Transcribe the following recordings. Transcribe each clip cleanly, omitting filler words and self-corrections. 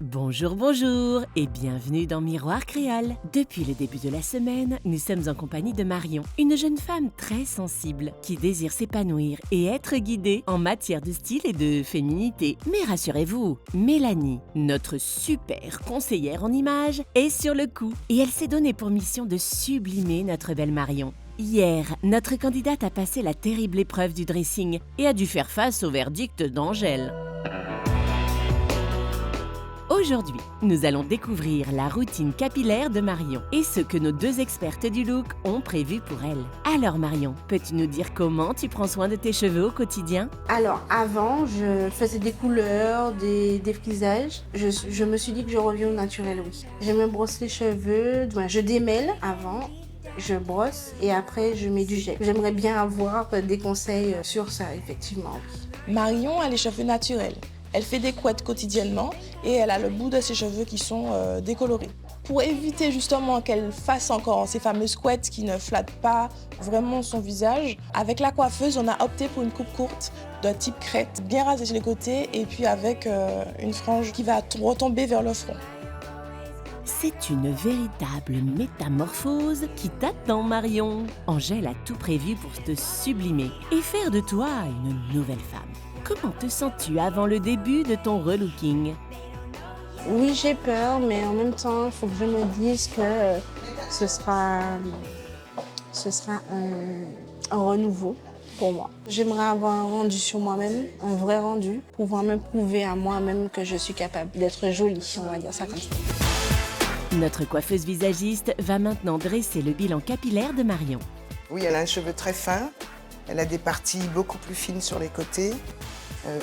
Bonjour, bonjour et bienvenue dans Miroir Créole. Depuis le début de la semaine, nous sommes en compagnie de Marion, une jeune femme très sensible qui désire s'épanouir et être guidée en matière de style et de féminité. Mais rassurez-vous, Mélanie, notre super conseillère en images, est sur le coup et elle s'est donnée pour mission de sublimer notre belle Marion. Hier, notre candidate a passé la terrible épreuve du dressing et a dû faire face au verdict d'Angèle. Aujourd'hui, nous allons découvrir la routine capillaire de Marion et ce que nos deux expertes du look ont prévu pour elle. Alors Marion, peux-tu nous dire comment tu prends soin de tes cheveux au quotidien? Alors avant, je faisais des couleurs, des frisages. Je me suis dit que je reviens au naturel, oui. Je me brosse les cheveux, je démêle avant, je brosse et après je mets du gel. J'aimerais bien avoir des conseils sur ça, effectivement. Marion a les cheveux naturels. Elle fait des couettes quotidiennement et elle a le bout de ses cheveux qui sont décolorés. Pour éviter justement qu'elle fasse encore ces fameuses couettes qui ne flattent pas vraiment son visage, avec la coiffeuse, on a opté pour une coupe courte de type crête, bien rasée sur les côtés et puis avec une frange qui va retomber vers le front. C'est une véritable métamorphose qui t'attend, Marion. Angèle a tout prévu pour te sublimer et faire de toi une nouvelle femme. Comment te sens-tu avant le début de ton relooking? Oui, j'ai peur, mais en même temps, il faut que je me dise que ce sera un renouveau pour moi. J'aimerais avoir un rendu sur moi-même, un vrai rendu, pouvoir me prouver à moi-même que je suis capable d'être jolie, on va dire ça comme ça. Notre coiffeuse visagiste va maintenant dresser le bilan capillaire de Marion. Oui, elle a un cheveu très fin, elle a des parties beaucoup plus fines sur les côtés,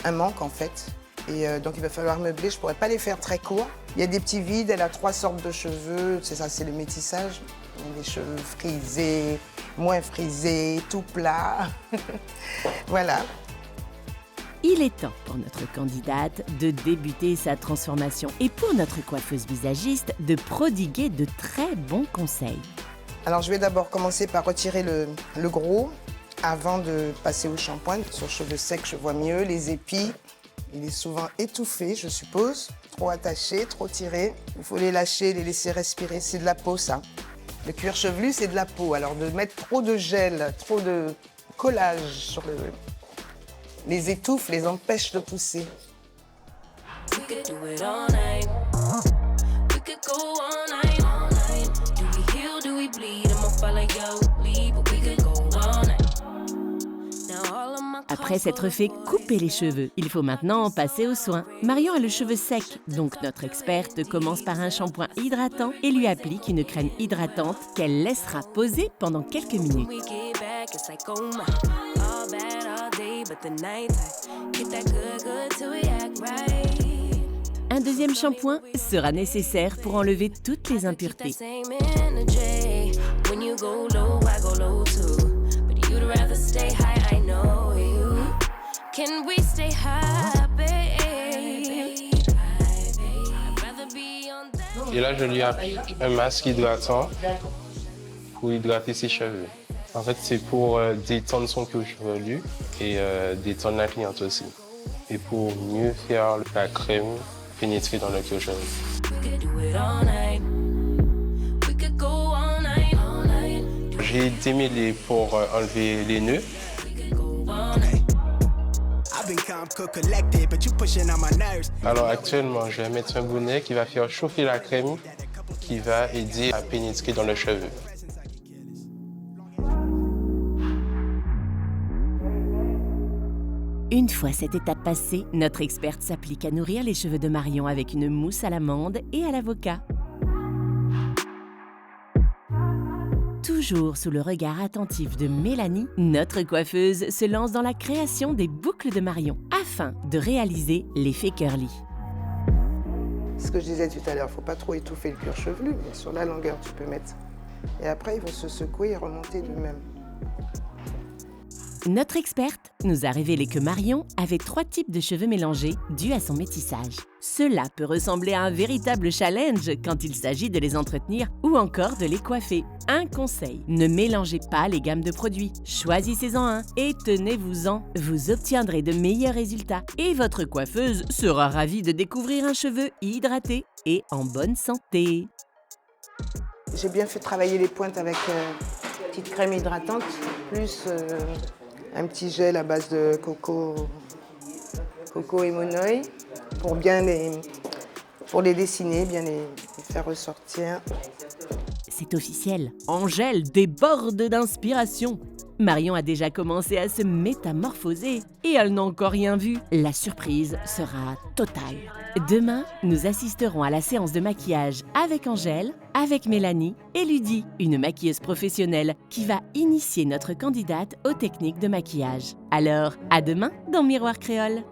un manque en fait. Et donc il va falloir meubler, je ne pourrais pas les faire très courts. Il y a des petits vides, elle a 3 sortes de cheveux, c'est ça, c'est le métissage. Il y a des cheveux frisés, moins frisés, tout plat. Voilà. Il est temps pour notre candidate de débuter sa transformation et pour notre coiffeuse visagiste de prodiguer de très bons conseils. Alors je vais d'abord commencer par retirer le gros avant de passer au shampoing. Sur cheveux secs, je vois mieux. Les épis, il est souvent étouffé, je suppose. Trop attaché, trop tiré. Il faut les lâcher, les laisser respirer. C'est de la peau, ça. Le cuir chevelu, c'est de la peau. Alors de mettre trop de gel, trop de collage sur les étouffe, les empêche de pousser. Après s'être fait couper les cheveux, il faut maintenant passer aux soins. Marion a le cheveu sec, donc notre experte commence par un shampoing hydratant et lui applique une crème hydratante qu'elle laissera poser pendant quelques minutes. Un deuxième shampoing sera nécessaire pour enlever toutes les impuretés. Et là, je lui applique un masque hydratant pour hydrater ses cheveux. En fait, c'est pour détendre son cuir chevelu et détendre la cliente aussi. Et pour mieux faire la crème pénétrer dans le cuir chevelu. J'ai démêlé pour enlever les nœuds. Alors actuellement, je vais mettre un bonnet qui va faire chauffer la crème qui va aider à pénétrer dans le cheveu. Une fois cette étape passée, notre experte s'applique à nourrir les cheveux de Marion avec une mousse à l'amande et à l'avocat. Toujours sous le regard attentif de Mélanie, notre coiffeuse se lance dans la création des boucles de Marion afin de réaliser l'effet curly. Ce que je disais tout à l'heure, il ne faut pas trop étouffer le cuir chevelu, mais sur la longueur, tu peux mettre. Et après, ils vont se secouer et remonter d'eux-mêmes. Notre experte nous a révélé que Marion avait 3 types de cheveux mélangés dus à son métissage. Cela peut ressembler à un véritable challenge quand il s'agit de les entretenir ou encore de les coiffer. Un conseil, ne mélangez pas les gammes de produits. Choisissez-en un et tenez-vous-en. Vous obtiendrez de meilleurs résultats et votre coiffeuse sera ravie de découvrir un cheveu hydraté et en bonne santé. J'ai bien fait travailler les pointes avec une petite crème hydratante, plus un petit gel à base de coco et monoï pour les dessiner, bien les faire ressortir. C'est officiel, Angèle déborde d'inspiration. Marion a déjà commencé à se métamorphoser et elle n'a encore rien vu. La surprise sera totale. Demain, nous assisterons à la séance de maquillage avec Angèle, avec Mélanie et Ludie, une maquilleuse professionnelle qui va initier notre candidate aux techniques de maquillage. Alors, à demain dans Miroir Créole.